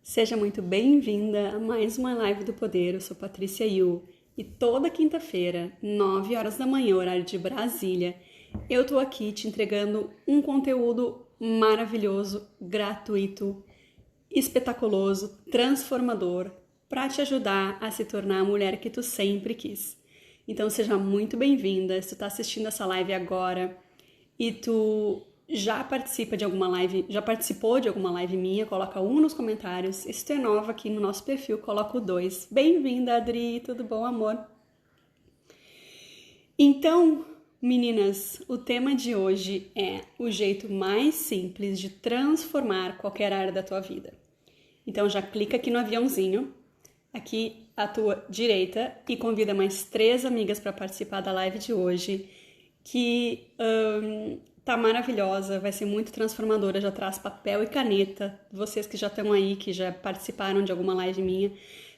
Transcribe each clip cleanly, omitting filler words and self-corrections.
Seja muito bem-vinda a mais uma live do Poder. Eu sou Patrícia Yu e toda quinta-feira, 9 horas da manhã, horário de Brasília, eu tô aqui te entregando um conteúdo maravilhoso, gratuito, espetaculoso, transformador, para te ajudar a se tornar a mulher que tu sempre quis. Então seja muito bem-vinda. Se tu tá assistindo essa live agora e tu já participa de alguma live, já participou de alguma live minha, coloca um nos comentários. E se tu é nova aqui no nosso perfil, coloca o 2. Bem-vinda, Adri, tudo bom, amor? Então, meninas, o tema de hoje é o jeito mais simples de transformar qualquer área da tua vida. Então já clica aqui no aviãozinho, aqui à tua direita, e convida mais 3 amigas para participar da live de hoje, que tá maravilhosa, vai ser muito transformadora. Já traz papel e caneta. Vocês que já estão aí, que já participaram de alguma live minha,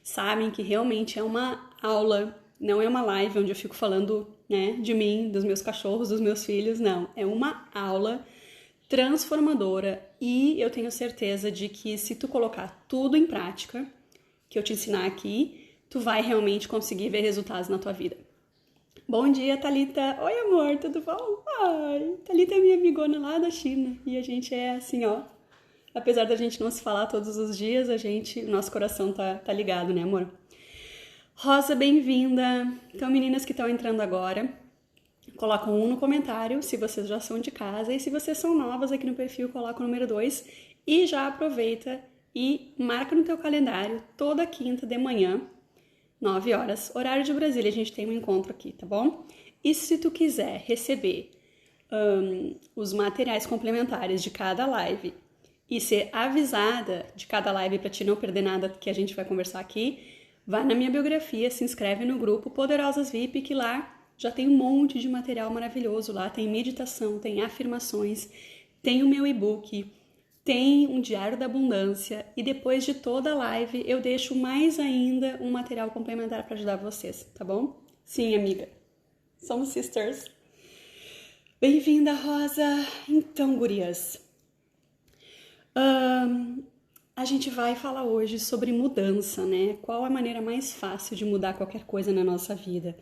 sabem que realmente é uma aula, não é uma live onde eu fico falando, né, de mim, dos meus cachorros, dos meus filhos, não. É uma aula transformadora e eu tenho certeza de que se tu colocar tudo em prática, que eu te ensinar aqui, tu vai realmente conseguir ver resultados na tua vida. Bom dia, Thalita. Oi, amor, tudo bom? Ai, Thalita é minha amigona lá da China e a gente é assim, ó. Apesar da gente não se falar todos os dias, nosso coração tá ligado, né, amor? Rosa, bem-vinda. Então, meninas que estão entrando agora, colocam 1 no comentário se vocês já são de casa, e se vocês são novas aqui no perfil, coloca o número 2 e já aproveita e marca no teu calendário toda quinta de manhã, 9 horas, horário de Brasília, a gente tem um encontro aqui, tá bom? E se tu quiser receber os materiais complementares de cada live e ser avisada de cada live para te não perder nada que a gente vai conversar aqui, vai na minha biografia, se inscreve no grupo Poderosas VIP, que lá já tem um monte de material maravilhoso. Lá tem meditação, tem afirmações, tem o meu e-book, tem um diário da abundância, e depois de toda a live eu deixo mais ainda um material complementar para ajudar vocês, tá bom? Sim, amiga. Somos sisters. Bem-vinda, Rosa. Então, gurias, a gente vai falar hoje sobre mudança, né? Qual a maneira mais fácil de mudar qualquer coisa na nossa vida?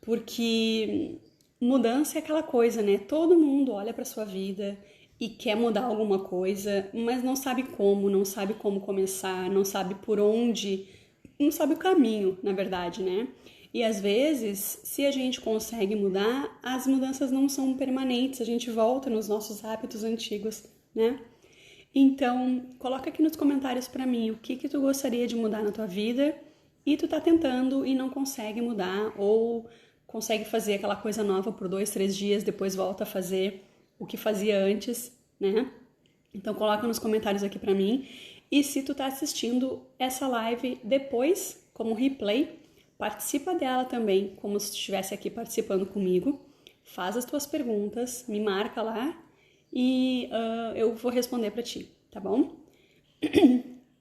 Porque mudança é aquela coisa, né? Todo mundo olha para sua vida e quer mudar alguma coisa, mas não sabe como começar, não sabe por onde, não sabe o caminho, na verdade, né? E às vezes, se a gente consegue mudar, as mudanças não são permanentes, a gente volta nos nossos hábitos antigos, né? Então, coloca aqui nos comentários pra mim o que tu gostaria de mudar na tua vida e tu tá tentando e não consegue mudar, ou consegue fazer aquela coisa nova por 2, 3 dias, depois volta a fazer o que fazia antes, né? Então coloca nos comentários aqui pra mim. E se tu tá assistindo essa live depois, como replay, participa dela também, como se estivesse aqui participando comigo. Faz as tuas perguntas, me marca lá e eu vou responder pra ti, tá bom?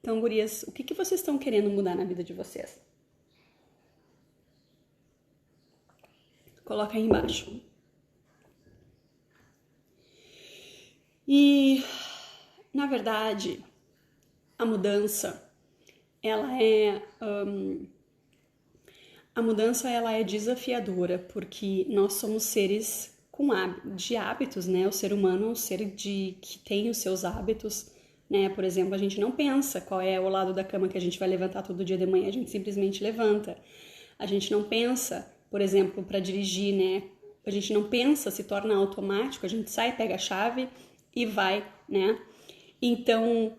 Então, gurias, o que vocês estão querendo mudar na vida de vocês? Coloca aí embaixo. E, na verdade, a mudança, ela é desafiadora, porque nós somos seres de hábitos, né? O ser humano é um ser que tem os seus hábitos, né? Por exemplo, a gente não pensa qual é o lado da cama que a gente vai levantar todo dia de manhã, a gente simplesmente levanta. A gente não pensa, por exemplo, para dirigir, né? A gente não pensa, se torna automático, a gente sai, pega a chave e vai, né? Então,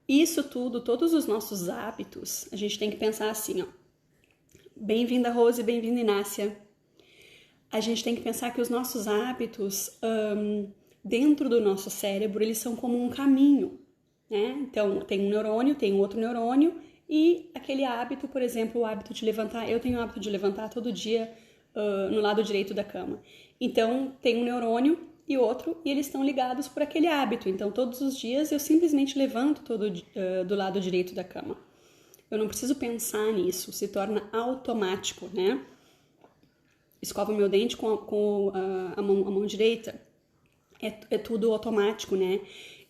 isso tudo, todos os nossos hábitos, a gente tem que pensar assim, ó. Bem-vinda, Rose, bem-vinda, Inácia. A gente tem que pensar que os nossos hábitos, dentro do nosso cérebro, eles são como um caminho, né? Então, tem um neurônio, tem um outro neurônio, e aquele hábito, por exemplo, o hábito de levantar, eu tenho o hábito de levantar todo dia no lado direito da cama. Então, tem um neurônio e outro, e eles estão ligados por aquele hábito. Então, todos os dias eu simplesmente levanto do lado direito da cama. Eu não preciso pensar nisso, se torna automático, né? Escovo meu dente com a mão direita, é tudo automático, né?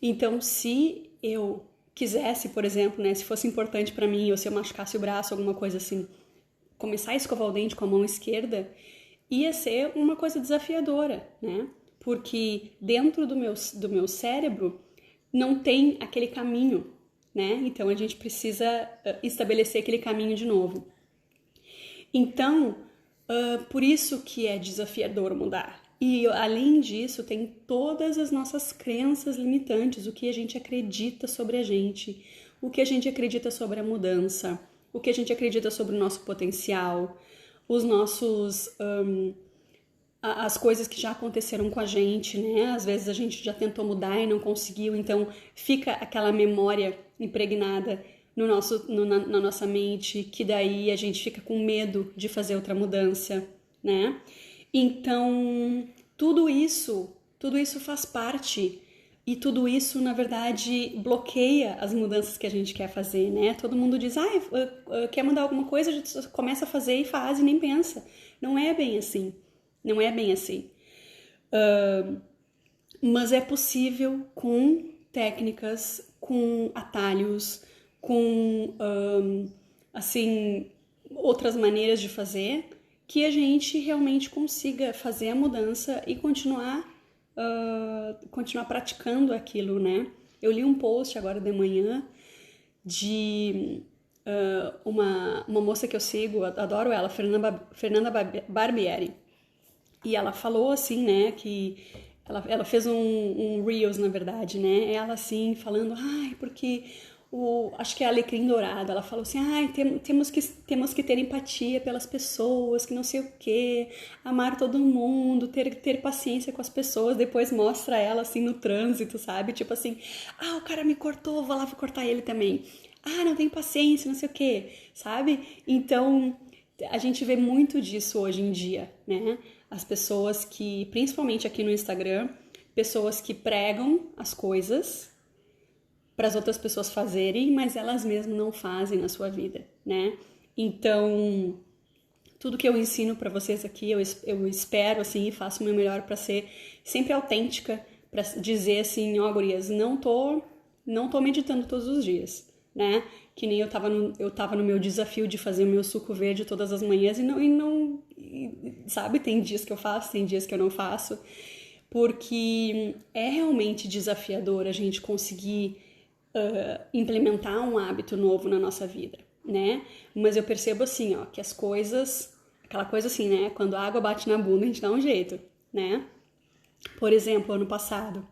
Então, se eu quisesse, por exemplo, né, se fosse importante para mim, ou se eu machucasse o braço, alguma coisa assim, começar a escovar o dente com a mão esquerda, ia ser uma coisa desafiadora, né? Porque dentro do meu cérebro não tem aquele caminho, né? Então a gente precisa estabelecer aquele caminho de novo. Então, por isso que é desafiador mudar. E além disso, tem todas as nossas crenças limitantes, o que a gente acredita sobre a gente, o que a gente acredita sobre a mudança, o que a gente acredita sobre o nosso potencial, os nossos as coisas que já aconteceram com a gente, né? Às vezes a gente já tentou mudar e não conseguiu, então fica aquela memória impregnada na nossa mente, que daí a gente fica com medo de fazer outra mudança, né? Então, tudo isso faz parte e tudo isso, na verdade, bloqueia as mudanças que a gente quer fazer, né? Todo mundo diz, quer mudar alguma coisa, a gente começa a fazer e faz e nem pensa. Não é bem assim. Não é bem assim. Mas é possível com técnicas, com atalhos, com, assim, outras maneiras de fazer, que a gente realmente consiga fazer a mudança e continuar praticando aquilo, né? Eu li um post agora de manhã de uma moça que eu sigo, adoro ela, Fernanda Barbieri. E ela falou assim, né, que ela fez um Reels, na verdade, né, ela assim, falando, porque acho que é Alecrim Dourado, ela falou assim, temos que ter empatia pelas pessoas, que não sei o quê, amar todo mundo, ter paciência com as pessoas, depois mostra ela assim no trânsito, sabe, tipo assim, o cara me cortou, vou lá, vou cortar ele também, não tenho paciência, não sei o quê, sabe, então a gente vê muito disso hoje em dia, né, as pessoas que, principalmente aqui no Instagram, pessoas que pregam as coisas para as outras pessoas fazerem, mas elas mesmas não fazem na sua vida, né? Então, tudo que eu ensino para vocês aqui, eu espero, assim, e faço o meu melhor para ser sempre autêntica, para dizer assim, gurias, não tô meditando todos os dias, né? Que nem eu tava no meu desafio de fazer o meu suco verde todas as manhãs sabe, tem dias que eu faço, tem dias que eu não faço, porque é realmente desafiador a gente conseguir implementar um hábito novo na nossa vida, né? Mas eu percebo assim, que as coisas, aquela coisa assim, né? Quando a água bate na bunda, a gente dá um jeito, né? Por exemplo, ano passado,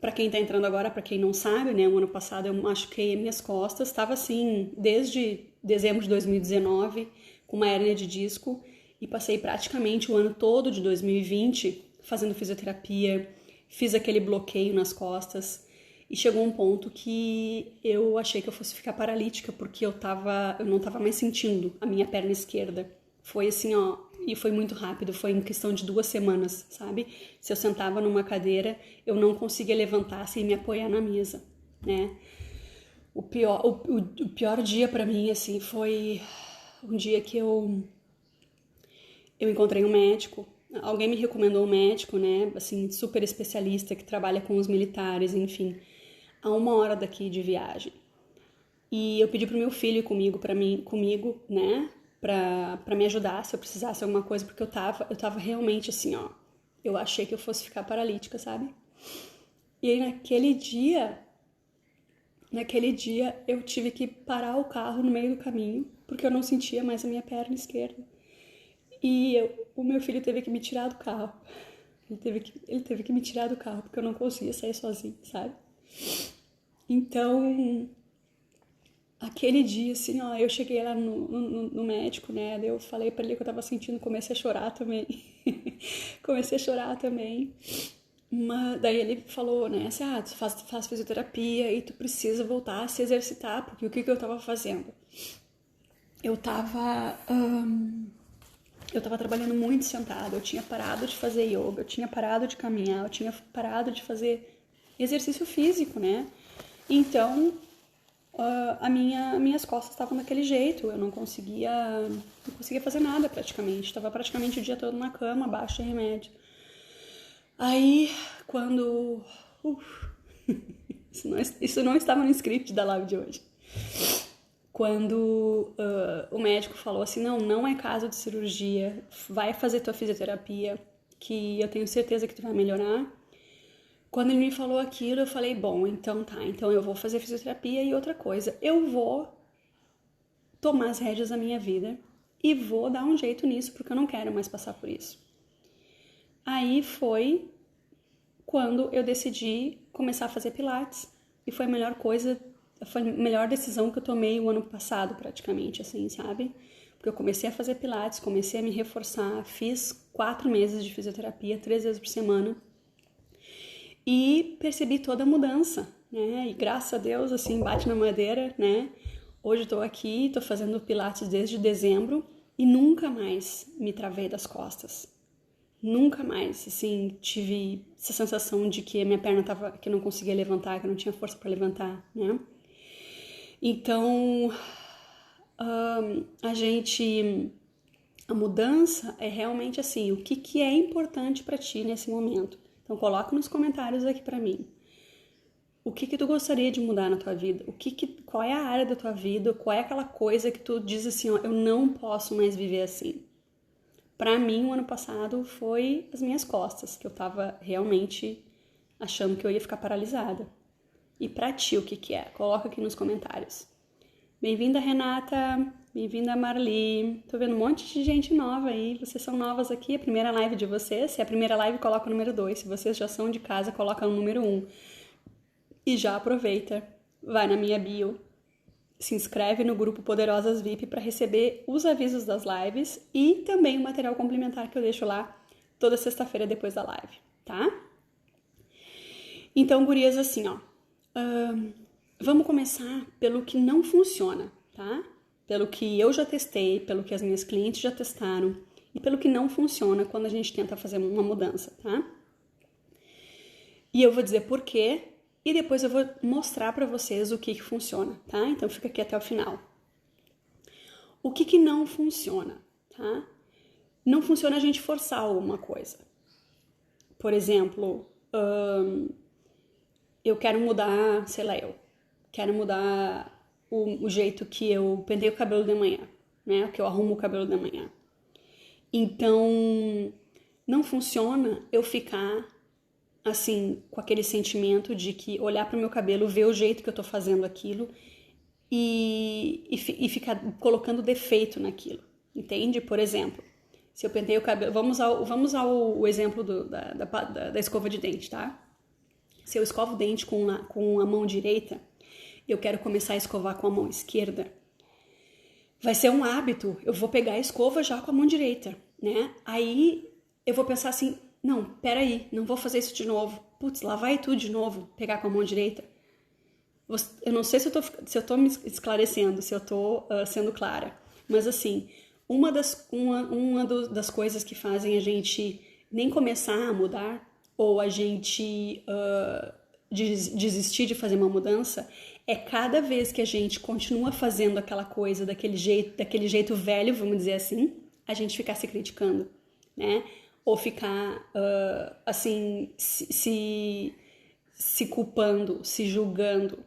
para quem tá entrando agora, para quem não sabe, né? O ano passado eu machuquei as minhas costas, estava assim, desde dezembro de 2019, com uma hérnia de disco, e passei praticamente o ano todo de 2020 fazendo fisioterapia, fiz aquele bloqueio nas costas, e chegou um ponto que eu achei que eu fosse ficar paralítica, porque eu não tava mais sentindo a minha perna esquerda. Foi assim, e foi muito rápido, foi em questão de 2 semanas, sabe? Se eu sentava numa cadeira, eu não conseguia levantar sem me apoiar na mesa, né? O pior dia pra mim, assim, foi um dia que eu encontrei um médico. Alguém me recomendou um médico, né? Assim, super especialista que trabalha com os militares, enfim, a 1 hora daqui de viagem. E eu pedi pro meu filho ir comigo, né? Pra me ajudar se eu precisasse alguma coisa, porque eu tava realmente assim, eu achei que eu fosse ficar paralítica, sabe? E aí naquele dia eu tive que parar o carro no meio do caminho, porque eu não sentia mais a minha perna esquerda. E o meu filho teve que me tirar do carro. Ele teve que me tirar do carro, porque eu não conseguia sair sozinha, sabe? Então, aquele dia, assim, eu cheguei lá no médico, né? Daí eu falei pra ele que eu tava sentindo, comecei a chorar também. Mas daí ele falou, né, assim, tu faz fisioterapia e tu precisa voltar a se exercitar, porque o que eu tava fazendo? Eu tava trabalhando muito sentada, eu tinha parado de fazer yoga, eu tinha parado de caminhar, eu tinha parado de fazer exercício físico, né? Então, minhas costas estavam daquele jeito, eu não conseguia fazer nada praticamente, estava praticamente o dia todo na cama, abaixo de remédio. Aí, quando Isso não estava no script da live de hoje. Quando o médico falou assim, não é caso de cirurgia, vai fazer tua fisioterapia, que eu tenho certeza que tu vai melhorar. Quando ele me falou aquilo, eu falei, bom, então tá, então eu vou fazer fisioterapia e outra coisa, eu vou tomar as rédeas da minha vida e vou dar um jeito nisso, porque eu não quero mais passar por isso. Aí foi quando eu decidi começar a fazer pilates e foi a melhor decisão que eu tomei o ano passado, praticamente, assim, sabe? Porque eu comecei a fazer pilates, comecei a me reforçar, fiz 4 meses de fisioterapia, 3 vezes por semana e percebi toda a mudança, né? E graças a Deus, assim, bate na madeira, né? Hoje eu tô aqui, tô fazendo pilates desde dezembro e nunca mais me travei das costas. Nunca mais, assim, tive essa sensação de que a minha perna tava, que eu não conseguia levantar, que eu não tinha força para levantar, né? Então, a mudança é realmente assim, o que é importante para ti nesse momento? Então, coloca nos comentários aqui para mim. O que tu gostaria de mudar na tua vida? Qual é a área da tua vida? Qual é aquela coisa que tu diz assim, ó, eu não posso mais viver assim? Pra mim, o ano passado foi as minhas costas, que eu tava realmente achando que eu ia ficar paralisada. E pra ti, o que é? Coloca aqui nos comentários. Bem-vinda, Renata. Bem-vinda, Marli. Tô vendo um monte de gente nova aí. Vocês são novas aqui, a primeira live de vocês. Se é a primeira live, coloca o número 2. Se vocês já são de casa, coloca o número 1. E já aproveita, vai na minha bio, se inscreve no grupo Poderosas VIP para receber os avisos das lives e também o material complementar que eu deixo lá toda sexta-feira depois da live, tá? Então, gurias, assim, ó, vamos começar pelo que não funciona, tá? Pelo que eu já testei, pelo que as minhas clientes já testaram e pelo que não funciona quando a gente tenta fazer uma mudança, tá? E eu vou dizer por quê. E depois eu vou mostrar para vocês o que funciona, tá? Então fica aqui até o final. O que não funciona, tá? Não funciona a gente forçar alguma coisa. Por exemplo, eu quero mudar, sei lá, eu quero mudar o jeito que eu penteio o cabelo de manhã, né? Que eu arrumo o cabelo de manhã. Então, não funciona eu ficar assim, com aquele sentimento de que olhar para o meu cabelo, ver o jeito que eu tô fazendo aquilo e ficar colocando defeito naquilo, entende? Por exemplo, se eu penteio o cabelo, vamos ao exemplo da escova de dente, tá? Se eu escovo o dente com a mão direita, eu quero começar a escovar com a mão esquerda, vai ser um hábito, eu vou pegar a escova já com a mão direita, né? Aí eu vou pensar assim, não, peraí, não vou fazer isso de novo. Putz, lá vai tu de novo, pegar com a mão direita. Eu não sei se eu tô me esclarecendo, se eu tô sendo clara. Mas assim, uma das coisas que fazem a gente nem começar a mudar, ou a gente desistir de fazer uma mudança, é cada vez que a gente continua fazendo aquela coisa daquele jeito velho, vamos dizer assim, a gente ficar se criticando, né? Ou ficar, assim, se culpando, se julgando,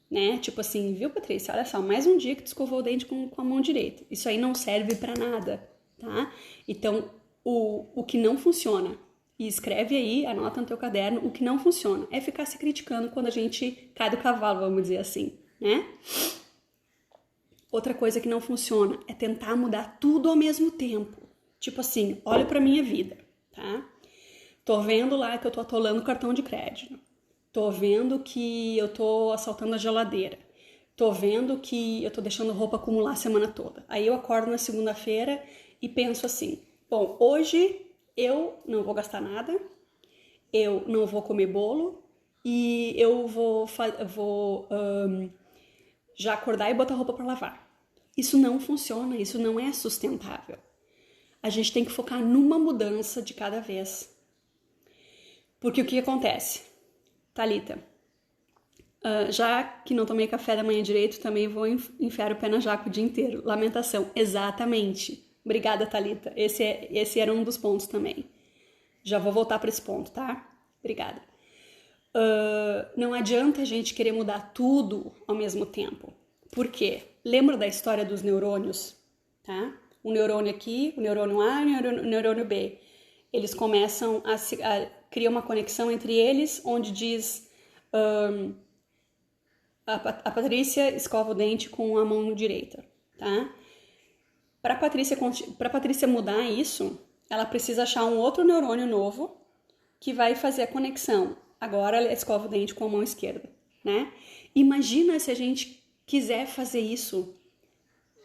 né? Tipo assim, viu, Patrícia? Olha só, mais um dia que tu escovou o dente com a mão direita. Isso aí não serve pra nada, tá? Então, o que não funciona, e escreve aí, anota no teu caderno, o que não funciona é ficar se criticando quando a gente cai do cavalo, vamos dizer assim, né? Outra coisa que não funciona é tentar mudar tudo ao mesmo tempo. Tipo assim, olha pra minha vida. Tá? Tô vendo lá que eu tô atolando o cartão de crédito. Tô vendo que eu tô assaltando a geladeira. Tô vendo que eu tô deixando roupa acumular a semana toda. Aí eu acordo na segunda-feira e penso assim, bom, hoje eu não vou gastar nada, eu não vou comer bolo e eu vou já acordar e botar roupa para lavar. Isso não funciona, isso não é sustentável. A gente tem que focar numa mudança de cada vez. Porque o que acontece? Thalita, já que não tomei café da manhã direito, também vou enfiar o pé na jaca o dia inteiro. Lamentação, exatamente. Obrigada, Thalita. Esse era um dos pontos também. Já vou voltar para esse ponto, tá? Obrigada. Não adianta a gente querer mudar tudo ao mesmo tempo. Por quê? Lembra da história dos neurônios, tá? O neurônio aqui, o neurônio A e o neurônio B. Eles começam a criar uma conexão entre eles, onde diz... a Patrícia escova o dente com a mão direita, tá? Para Patrícia mudar isso, ela precisa achar um outro neurônio novo que vai fazer a conexão. Agora ela escova o dente com a mão esquerda, né? Imagina se a gente quiser fazer isso,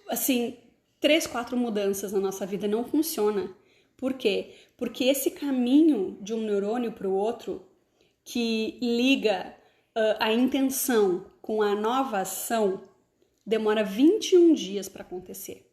assim, 3, 4 mudanças na nossa vida, não funciona. Por quê? Porque esse caminho de um neurônio para o outro, que liga a intenção com a nova ação, demora 21 dias para acontecer.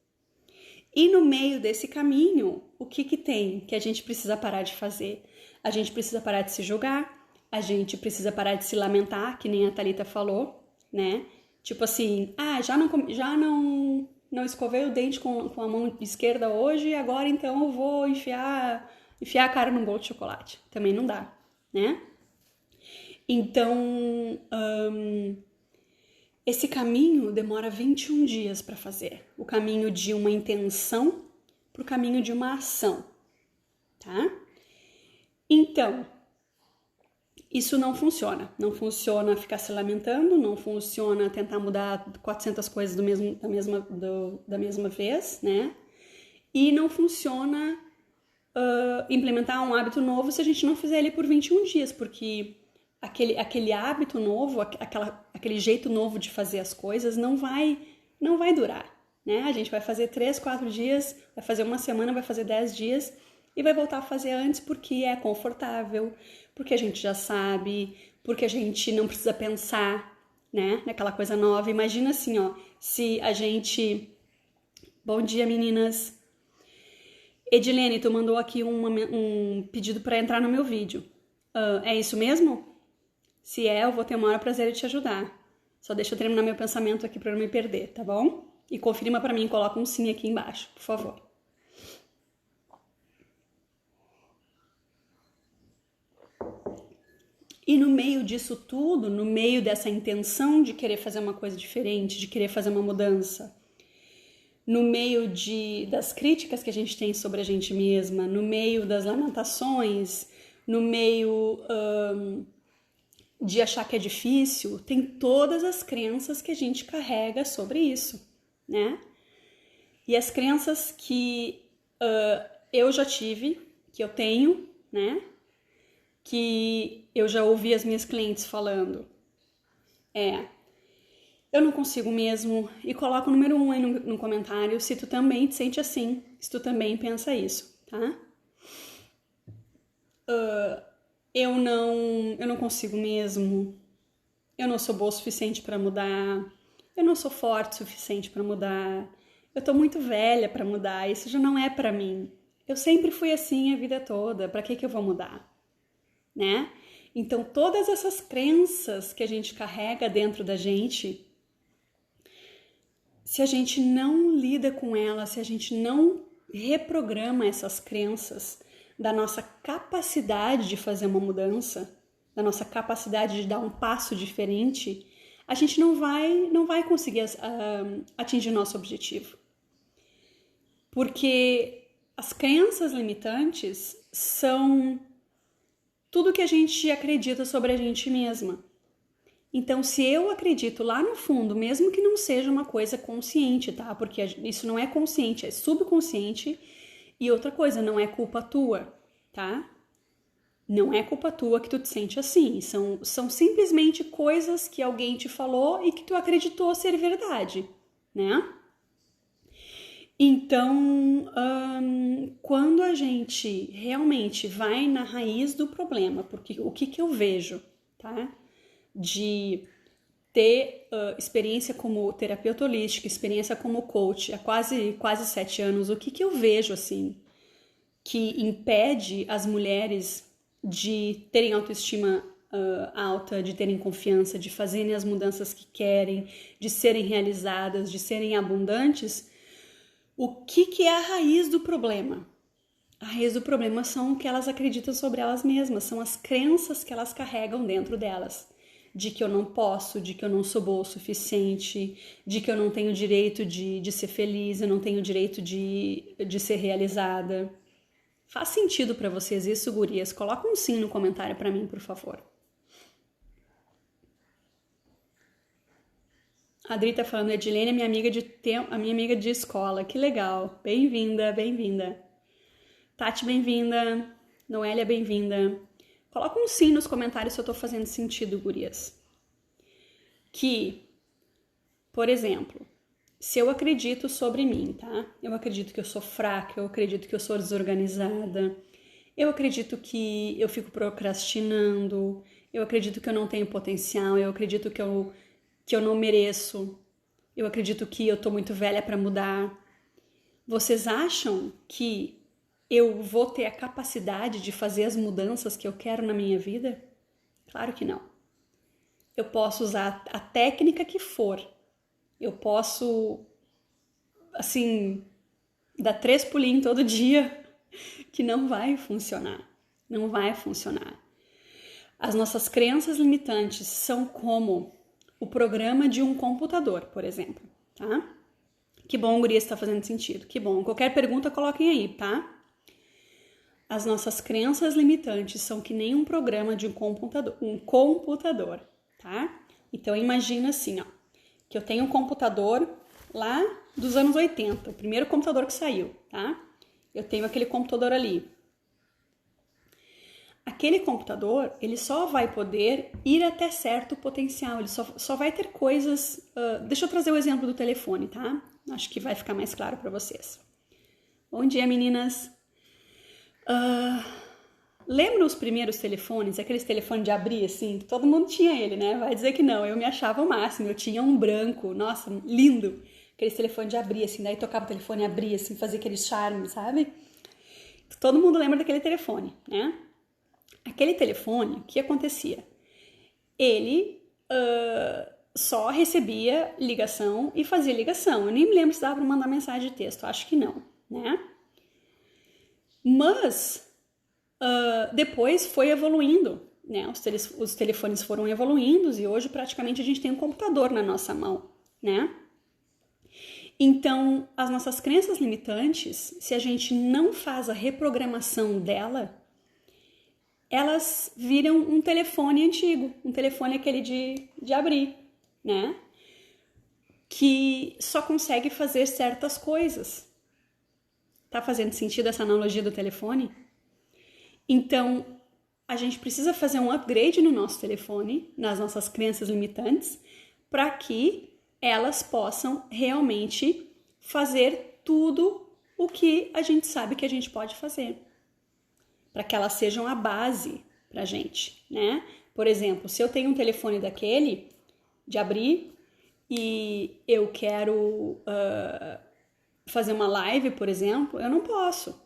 E no meio desse caminho, o que tem que a gente precisa parar de fazer? A gente precisa parar de se julgar, a gente precisa parar de se lamentar, que nem a Thalita falou, né? Tipo assim, já não escovei o dente com a mão esquerda hoje, agora então eu vou enfiar a cara num bolo de chocolate. Também não dá, né? Então, esse caminho demora 21 dias para fazer. O caminho de uma intenção para o caminho de uma ação, tá? Então, isso não funciona. Não funciona ficar se lamentando, não funciona tentar mudar 400 coisas da mesma vez, né? E não funciona implementar um hábito novo se a gente não fizer ele por 21 dias, porque aquele hábito novo, aquele jeito novo de fazer as coisas não vai durar, né? A gente vai fazer 3, 4 dias, vai fazer uma semana, vai fazer 10 dias e vai voltar a fazer antes porque é confortável, porque a gente já sabe, porque a gente não precisa pensar, né, naquela coisa nova. Imagina assim, ó, se a gente... Bom dia, meninas. Edilene, tu mandou aqui um pedido para entrar no meu vídeo. É isso mesmo? Se é, eu vou ter o maior prazer de te ajudar. Só deixa eu terminar meu pensamento aqui para não me perder, tá bom? E confirma para mim, coloca um sim aqui embaixo, por favor. E no meio disso tudo, no meio dessa intenção de querer fazer uma coisa diferente, de querer fazer uma mudança, no meio das críticas que a gente tem sobre a gente mesma, no meio das lamentações, no meio de achar que é difícil, tem todas as crenças que a gente carrega sobre isso, né? E as crenças que eu já tive, que eu tenho, né? Que eu já ouvi as minhas clientes falando. Eu não consigo mesmo. E coloca o número 1 aí no comentário se tu também te sente assim, se tu também pensa isso, tá? Eu não consigo mesmo. Eu não sou boa o suficiente para mudar. Eu não sou forte o suficiente para mudar. Eu tô muito velha para mudar. Isso já não é para mim. Eu sempre fui assim a vida toda. Para que eu vou mudar? Né? Então, todas essas crenças que a gente carrega dentro da gente, se a gente não lida com elas, se a gente não reprograma essas crenças da nossa capacidade de fazer uma mudança, da nossa capacidade de dar um passo diferente, a gente não vai conseguir atingir nosso objetivo. Porque as crenças limitantes são tudo que a gente acredita sobre a gente mesma. Então, se eu acredito lá no fundo, mesmo que não seja uma coisa consciente, tá? Porque isso não é consciente, é subconsciente. E outra coisa, não é culpa tua, tá? Não é culpa tua que tu te sente assim. São simplesmente coisas que alguém te falou e que tu acreditou ser verdade, né? Então, quando a gente realmente vai na raiz do problema, porque o que eu vejo, tá? De ter experiência como terapeuta holística, experiência como coach há quase 7 anos, o que eu vejo, assim, que impede as mulheres de terem autoestima alta, de terem confiança, de fazerem as mudanças que querem, de serem realizadas, de serem abundantes, o que é a raiz do problema? A raiz do problema são o que elas acreditam sobre elas mesmas, são as crenças que elas carregam dentro delas. De que eu não posso, de que eu não sou boa o suficiente, de que eu não tenho direito de ser feliz, eu não tenho direito de ser realizada. Faz sentido pra vocês isso, gurias? Coloca um sim no comentário pra mim, por favor. A Adri tá falando, Edilene é a minha amiga de escola. Que legal. Bem-vinda, bem-vinda. Tati, bem-vinda. Noélia, bem-vinda. Coloca um sim nos comentários se eu tô fazendo sentido, gurias. Que, por exemplo, se eu acredito sobre mim, tá? Eu acredito que eu sou fraca, eu acredito que eu sou desorganizada, eu acredito que eu fico procrastinando, eu acredito que eu não tenho potencial, eu acredito que eu não mereço, eu acredito que eu tô muito velha para mudar. Vocês acham que eu vou ter a capacidade de fazer as mudanças que eu quero na minha vida? Claro que não. Eu posso usar a técnica que for. Eu posso, assim, dar 3 pulinhos todo dia, que não vai funcionar. Não vai funcionar. As nossas crenças limitantes são como o programa de um computador, por exemplo, tá? Que bom, guria, está fazendo sentido. Que bom. Qualquer pergunta, coloquem aí, tá? As nossas crenças limitantes são que nem um programa de um computador, tá? Então imagina assim, ó, que eu tenho um computador lá dos anos 80, o primeiro computador que saiu, tá? Eu tenho aquele computador ali. Aquele computador, ele só vai poder ir até certo potencial, ele só vai ter coisas... deixa eu trazer o exemplo do telefone, tá? Acho que vai ficar mais claro para vocês. Bom dia, meninas! Lembra os primeiros telefones, aqueles telefones de abrir assim? Todo mundo tinha ele, né? Vai dizer que não, eu me achava o máximo, eu tinha um branco, nossa, lindo. Aqueles telefones de abrir assim, daí tocava o telefone e abria assim, fazia aquele charme, sabe? Todo mundo lembra daquele telefone, né? Aquele telefone, o que acontecia? Ele só recebia ligação e fazia ligação. Eu nem me lembro se dava para mandar mensagem de texto, acho que não, né? Mas depois foi evoluindo, né? Os telefones foram evoluindo e hoje praticamente a gente tem um computador na nossa mão, né? Então, as nossas crenças limitantes, se a gente não faz a reprogramação dela, elas viram um telefone antigo, um telefone aquele de abrir, né? Que só consegue fazer certas coisas. Tá fazendo sentido essa analogia do telefone? Então, a gente precisa fazer um upgrade no nosso telefone, nas nossas crenças limitantes, para que elas possam realmente fazer tudo o que a gente sabe que a gente pode fazer. Para que elas sejam a base para a gente, né? Por exemplo, se eu tenho um telefone daquele, de abrir, e eu quero fazer uma live, por exemplo, eu não posso.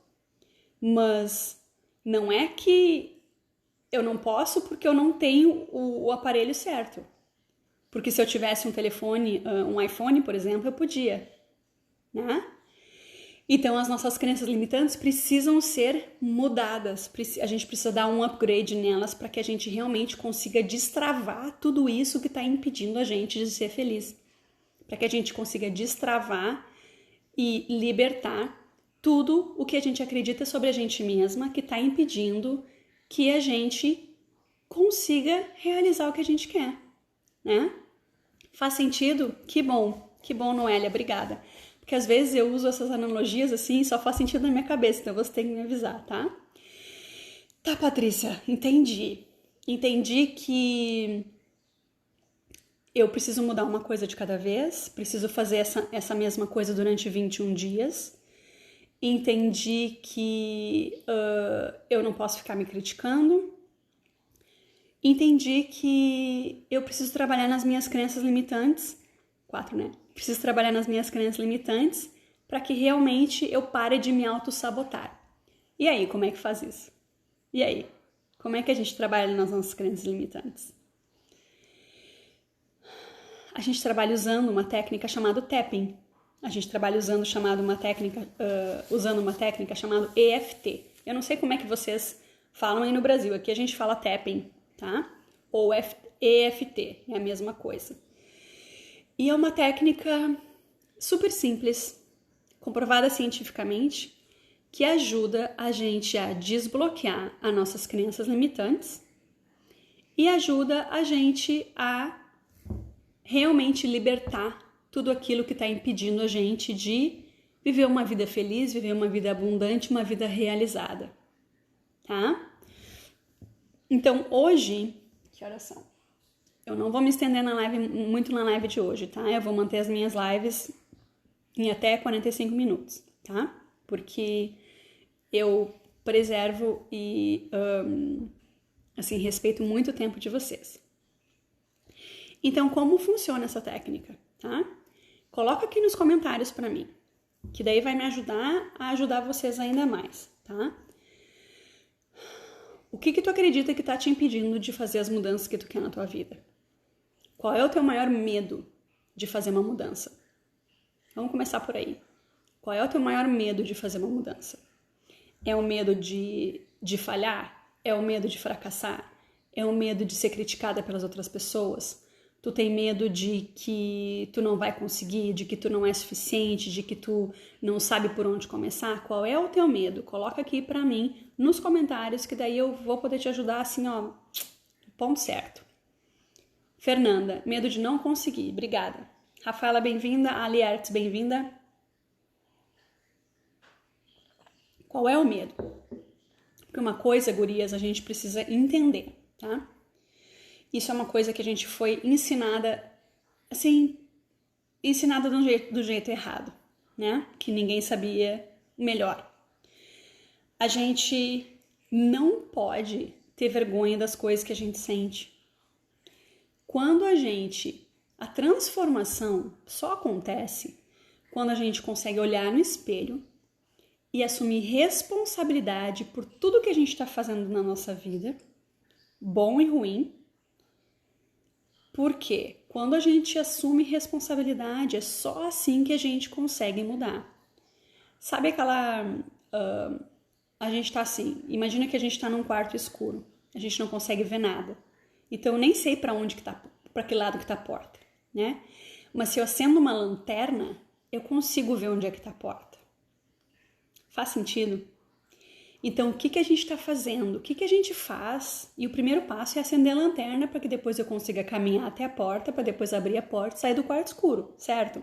Mas não é que eu não posso porque eu não tenho o aparelho certo. Porque se eu tivesse um telefone, um iPhone, por exemplo, eu podia, né? Então, as nossas crenças limitantes precisam ser mudadas. A gente precisa dar um upgrade nelas para que a gente realmente consiga destravar tudo isso que está impedindo a gente de ser feliz. Para que a gente consiga destravar e libertar tudo o que a gente acredita sobre a gente mesma que está impedindo que a gente consiga realizar o que a gente quer, né? Faz sentido? Que bom, Noélia, obrigada. Porque às vezes eu uso essas analogias assim e só faz sentido na minha cabeça, então você tem que me avisar, tá? Tá, Patrícia, entendi. Entendi que eu preciso mudar uma coisa de cada vez, preciso fazer essa mesma coisa durante 21 dias. Entendi que eu não posso ficar me criticando. Entendi que eu preciso trabalhar nas minhas crenças limitantes. 4, né? Preciso trabalhar nas minhas crenças limitantes para que realmente eu pare de me auto-sabotar. E aí, como é que faz isso? E aí? Como é que a gente trabalha nas nossas crenças limitantes? A gente trabalha usando uma técnica chamada tapping, A gente trabalha usando uma técnica chamada EFT. Eu não sei como é que vocês falam aí no Brasil. Aqui a gente fala tapping, tá? Ou EFT, é a mesma coisa. E é uma técnica super simples, comprovada cientificamente, que ajuda a gente a desbloquear as nossas crenças limitantes e ajuda a gente a realmente libertar tudo aquilo que está impedindo a gente de viver uma vida feliz, viver uma vida abundante, uma vida realizada, tá? Então, hoje, que horas são? Eu não vou me estender muito na live de hoje, tá? Eu vou manter as minhas lives em até 45 minutos, tá? Porque eu preservo e, respeito muito o tempo de vocês. Então, como funciona essa técnica, tá? Coloca aqui nos comentários para mim, que daí vai me ajudar a ajudar vocês ainda mais, tá? O que tu acredita que tá te impedindo de fazer as mudanças que tu quer na tua vida? Qual é o teu maior medo de fazer uma mudança? Vamos começar por aí. Qual é o teu maior medo de fazer uma mudança? É o medo de falhar? É o medo de fracassar? É o medo de ser criticada pelas outras pessoas? Tu tem medo de que tu não vai conseguir, de que tu não é suficiente, de que tu não sabe por onde começar? Qual é o teu medo? Coloca aqui pra mim nos comentários, que daí eu vou poder te ajudar assim, ó, ponto certo. Fernanda, medo de não conseguir. Obrigada. Rafaela, bem-vinda. Ali Arts, bem-vinda. Qual é o medo? Porque uma coisa, gurias, a gente precisa entender, tá? Isso é uma coisa que a gente foi ensinada, ensinada do jeito errado, né? Que ninguém sabia melhor. A gente não pode ter vergonha das coisas que a gente sente. A transformação só acontece quando a gente consegue olhar no espelho e assumir responsabilidade por tudo que a gente está fazendo na nossa vida, bom e ruim. Porque quando a gente assume responsabilidade, é só assim que a gente consegue mudar. Sabe aquela... a gente tá assim, imagina que a gente tá num quarto escuro, a gente não consegue ver nada. Então eu nem sei para que lado que tá a porta, né? Mas se eu acendo uma lanterna, eu consigo ver onde é que tá a porta. Faz sentido? Então, o que a gente está fazendo? O que a gente faz? E o primeiro passo é acender a lanterna para que depois eu consiga caminhar até a porta, para depois abrir a porta e sair do quarto escuro, certo?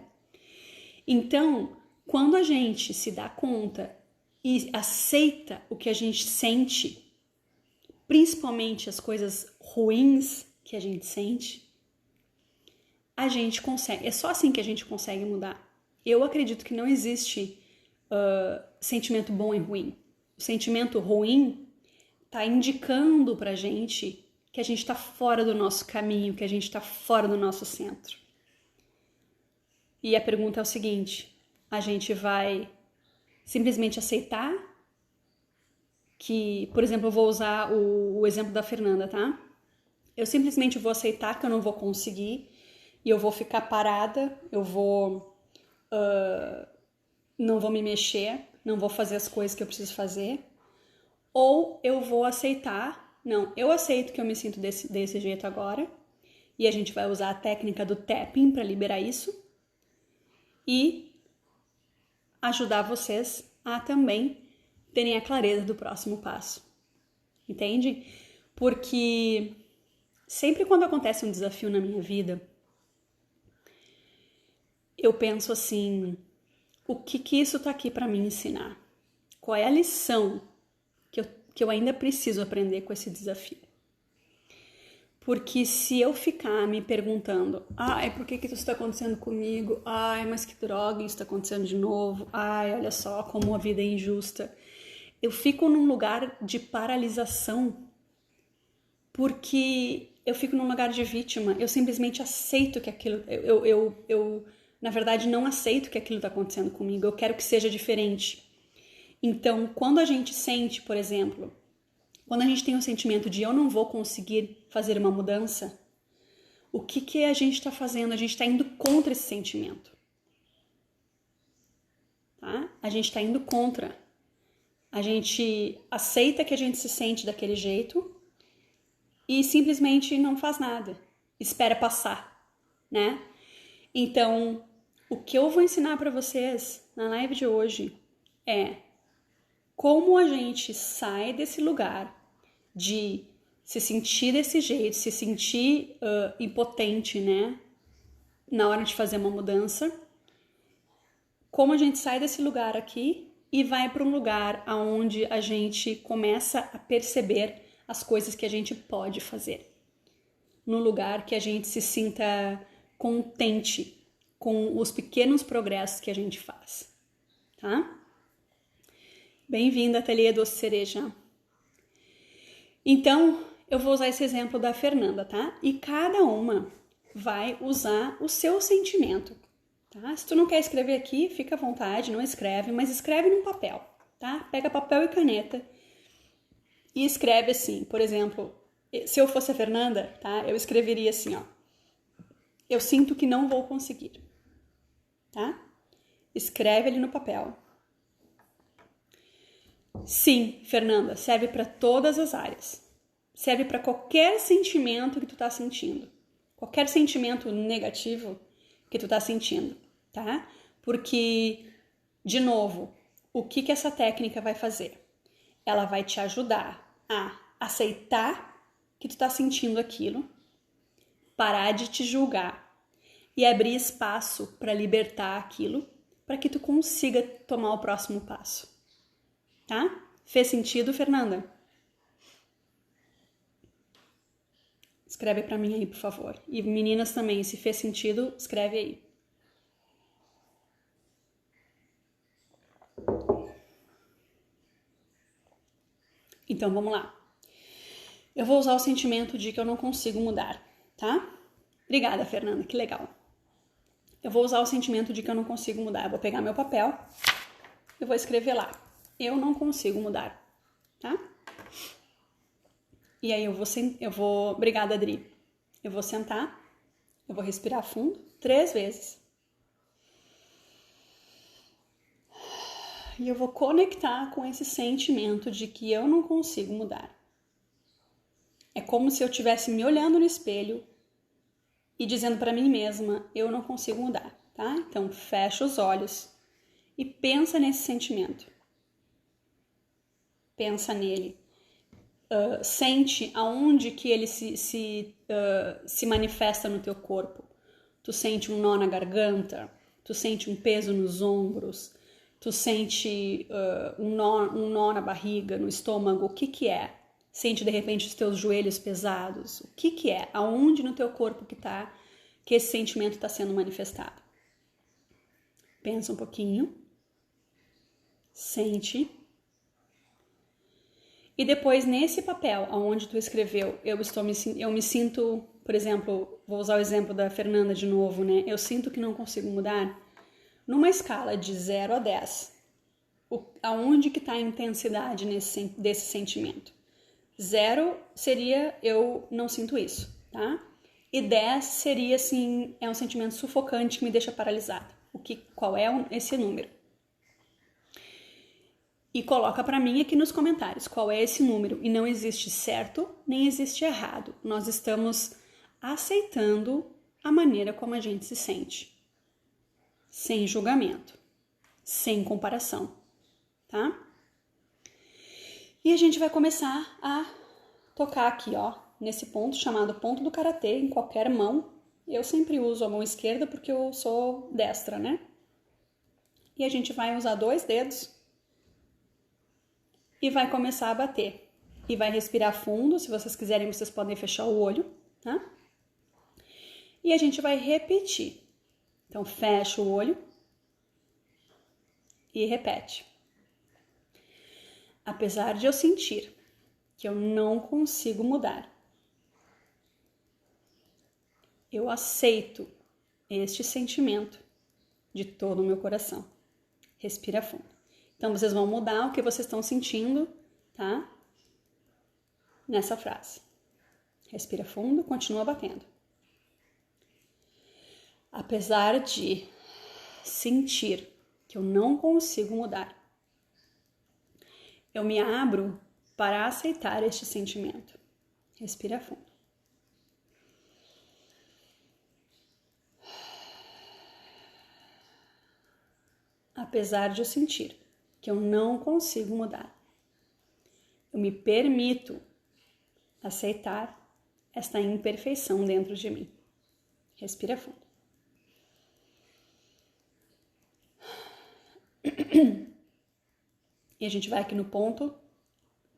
Então, quando a gente se dá conta e aceita o que a gente sente, principalmente as coisas ruins que a gente sente, a gente consegue. É só assim que a gente consegue mudar. Eu acredito que não existe sentimento bom e ruim. O sentimento ruim está indicando pra gente que a gente está fora do nosso caminho, que a gente está fora do nosso centro. E a pergunta é o seguinte: a gente vai simplesmente aceitar que, por exemplo, eu vou usar o exemplo da Fernanda, tá? Eu simplesmente vou aceitar que eu não vou conseguir e eu vou ficar parada, eu vou não vou me mexer, não vou fazer as coisas que eu preciso fazer, ou eu vou aceitar, não, eu aceito que eu me sinto desse jeito agora, e a gente vai usar a técnica do tapping para liberar isso, e ajudar vocês a também terem a clareza do próximo passo, entende? Porque sempre quando acontece um desafio na minha vida, eu penso assim, o que isso tá aqui para me ensinar? Qual é a lição que eu ainda preciso aprender com esse desafio? Porque se eu ficar me perguntando, por que isso está acontecendo comigo? Mas que droga, isso está acontecendo de novo. Olha só como a vida é injusta. Eu fico num lugar de paralisação, porque eu fico num lugar de vítima. Eu simplesmente aceito que aquilo... Eu na verdade, não aceito que aquilo está acontecendo comigo. Eu quero que seja diferente. Então, quando a gente sente, por exemplo, quando a gente tem o sentimento de eu não vou conseguir fazer uma mudança, o que a gente está fazendo? A gente está indo contra esse sentimento. tá? A gente está indo contra. A gente aceita que a gente se sente daquele jeito e simplesmente não faz nada. Espera passar, né? Então, o que eu vou ensinar para vocês na live de hoje é como a gente sai desse lugar de se sentir desse jeito, se sentir impotente, né? Na hora de fazer uma mudança. Como a gente sai desse lugar aqui e vai para um lugar onde a gente começa a perceber as coisas que a gente pode fazer. Num lugar que a gente se sinta contente com os pequenos progressos que a gente faz, tá? Bem-vinda, Ateliê Doce Cereja. Então, eu vou usar esse exemplo da Fernanda, tá? E cada uma vai usar o seu sentimento, tá? Se tu não quer escrever aqui, fica à vontade, não escreve, mas escreve num papel, tá? Pega papel e caneta e escreve assim, por exemplo, se eu fosse a Fernanda, tá? Eu escreveria assim, ó. Eu sinto que não vou conseguir, tá? Escreve ali no papel. Sim, Fernanda, serve para todas as áreas. Serve para qualquer sentimento que tu tá sentindo. Qualquer sentimento negativo que tu tá sentindo, tá? Porque, de novo, o que essa técnica vai fazer? Ela vai te ajudar a aceitar que tu tá sentindo aquilo, parar de te julgar e abrir espaço para libertar aquilo, para que tu consiga tomar o próximo passo. Tá? Fez sentido, Fernanda? Escreve para mim aí, por favor. E meninas também, se fez sentido, escreve aí. Então, vamos lá. Eu vou usar o sentimento de que eu não consigo mudar, tá? Obrigada, Fernanda, que legal. Eu vou usar o sentimento de que eu não consigo mudar. Eu vou pegar meu papel, eu vou escrever lá. Eu não consigo mudar, tá? E aí eu vou, obrigada, Adri. Eu vou sentar, eu vou respirar fundo 3 vezes. E eu vou conectar com esse sentimento de que eu não consigo mudar. É como se eu estivesse me olhando no espelho e dizendo para mim mesma, eu não consigo mudar, tá? Então, fecha os olhos e pensa nesse sentimento. Pensa nele. Sente aonde que ele se manifesta no teu corpo. Tu sente um nó na garganta, tu sente um peso nos ombros, tu sente um nó na barriga, no estômago, o que é? Sente de repente os teus joelhos pesados, o que é? Aonde no teu corpo que esse sentimento está sendo manifestado? Pensa um pouquinho, sente. E depois, nesse papel onde tu escreveu, eu me sinto, por exemplo, vou usar o exemplo da Fernanda de novo, né? Eu sinto que não consigo mudar. Numa escala de 0 a 10, aonde que está a intensidade desse sentimento? 0 seria eu não sinto isso, tá? E 10 seria assim, é um sentimento sufocante que me deixa paralisada. Qual é esse número? E coloca para mim aqui nos comentários qual é esse número. E não existe certo, nem existe errado. Nós estamos aceitando a maneira como a gente se sente. Sem julgamento. Sem comparação. Tá? E a gente vai começar a tocar aqui, ó. Nesse ponto chamado ponto do karatê, em qualquer mão. Eu sempre uso a mão esquerda porque eu sou destra, né? E a gente vai usar 2 dedos. E vai começar a bater. E vai respirar fundo. Se vocês quiserem, vocês podem fechar o olho, tá? E a gente vai repetir. Então, fecha o olho e repete. Apesar de eu sentir que eu não consigo mudar, eu aceito este sentimento de todo o meu coração. Respira fundo. Então, vocês vão mudar o que vocês estão sentindo, tá? Nessa frase. Respira fundo, continua batendo. Apesar de sentir que que eu não consigo mudar. Eu me abro para aceitar este sentimento. Respira fundo. Apesar de eu sentir que eu não consigo mudar, eu me permito aceitar esta imperfeição dentro de mim. Respira fundo. E a gente vai aqui no ponto,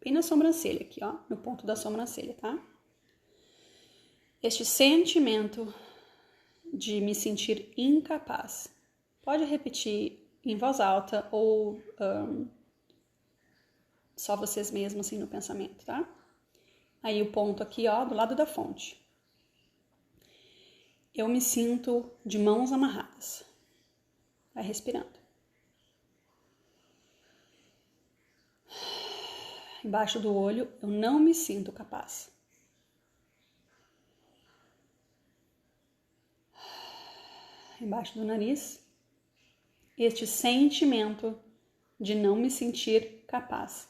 bem na sobrancelha aqui, ó, no ponto da sobrancelha, tá? Este sentimento de me sentir incapaz. Pode repetir em voz alta ou só vocês mesmos assim no pensamento, tá? Aí o ponto aqui, ó, do lado da fonte. Eu me sinto de mãos amarradas. Vai respirando. Embaixo do olho, eu não me sinto capaz. Embaixo do nariz, este sentimento de não me sentir capaz.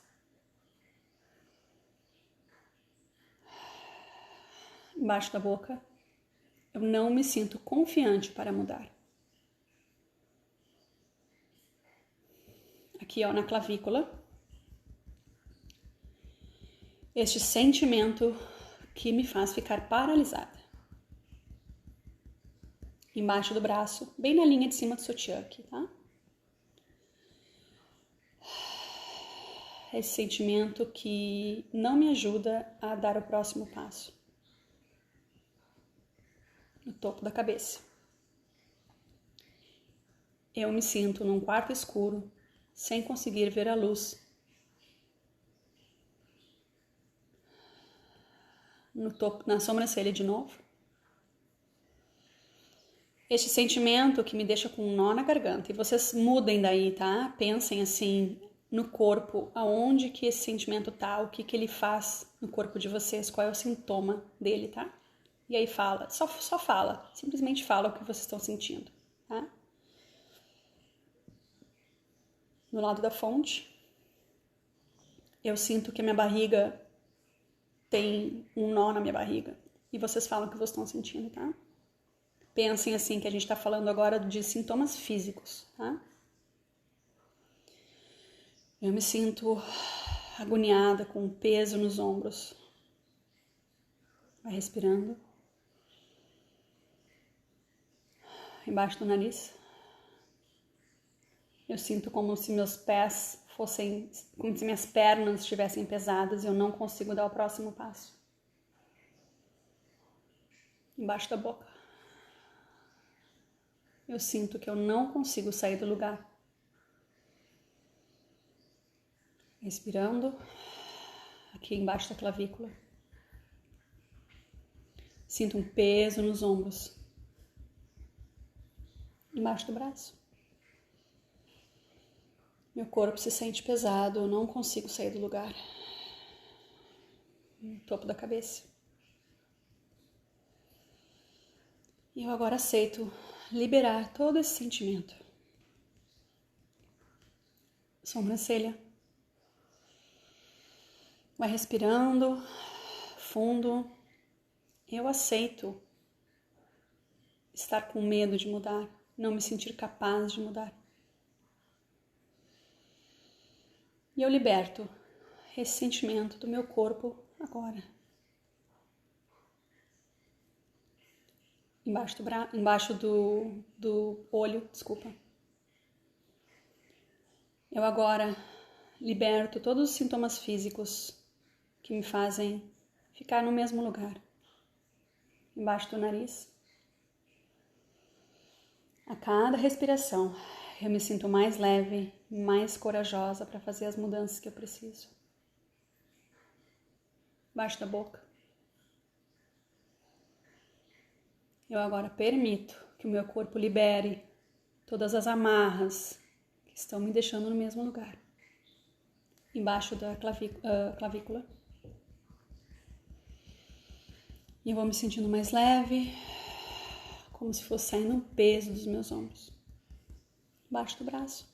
Embaixo da boca, eu não me sinto confiante para mudar. Aqui, ó, na clavícula, este sentimento que me faz ficar paralisada. Embaixo do braço, bem na linha de cima do sutiã aqui, tá? Esse sentimento que não me ajuda a dar o próximo passo. No topo da cabeça. Eu me sinto num quarto escuro, sem conseguir ver a luz. No topo, na sobrancelha de novo. Este sentimento que me deixa com um nó na garganta. E vocês mudem daí, tá? Pensem assim no corpo, aonde que esse sentimento tá, o que que ele faz no corpo de vocês, qual é o sintoma dele, tá? E aí fala, só fala, simplesmente fala o que vocês estão sentindo, tá? No lado da fonte, eu sinto que a minha barriga tem um nó na minha barriga. E vocês falam o que vocês estão sentindo, tá? Pensem assim, que a gente tá falando agora de sintomas físicos, tá? Eu me sinto agoniada, com um peso nos ombros. Vai respirando. Embaixo do nariz. Eu sinto como se meus pés fossem, como se minhas pernas estivessem pesadas e eu não consigo dar o próximo passo. Embaixo da boca. Eu sinto que eu não consigo sair do lugar. Respirando. Aqui embaixo da clavícula. Sinto um peso nos ombros. Embaixo do braço. Meu corpo se sente pesado, eu não consigo sair do lugar. No topo da cabeça. E eu agora aceito liberar todo esse sentimento. Sobrancelha. Vai respirando fundo. Eu aceito estar com medo de mudar, não me sentir capaz de mudar. E eu liberto esse sentimento do meu corpo agora. Embaixo do olho, desculpa. Eu agora liberto todos os sintomas físicos que me fazem ficar no mesmo lugar. Embaixo do nariz. A cada respiração, eu me sinto mais leve, mais corajosa para fazer as mudanças que eu preciso. Embaixo da boca. Eu agora permito que o meu corpo libere todas as amarras que estão me deixando no mesmo lugar. Embaixo da clavícula. E eu vou me sentindo mais leve, como se fosse saindo um peso dos meus ombros. Embaixo do braço.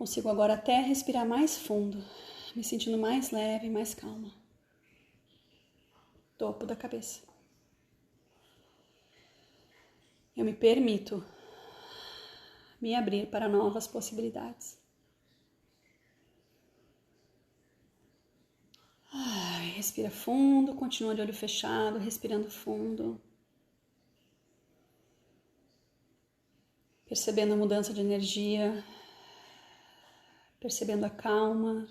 Consigo agora até respirar mais fundo, me sentindo mais leve, mais calma. Topo da cabeça. Eu me permito me abrir para novas possibilidades. Respira fundo, continua de olho fechado, respirando fundo. Percebendo a mudança de energia, percebendo a calma,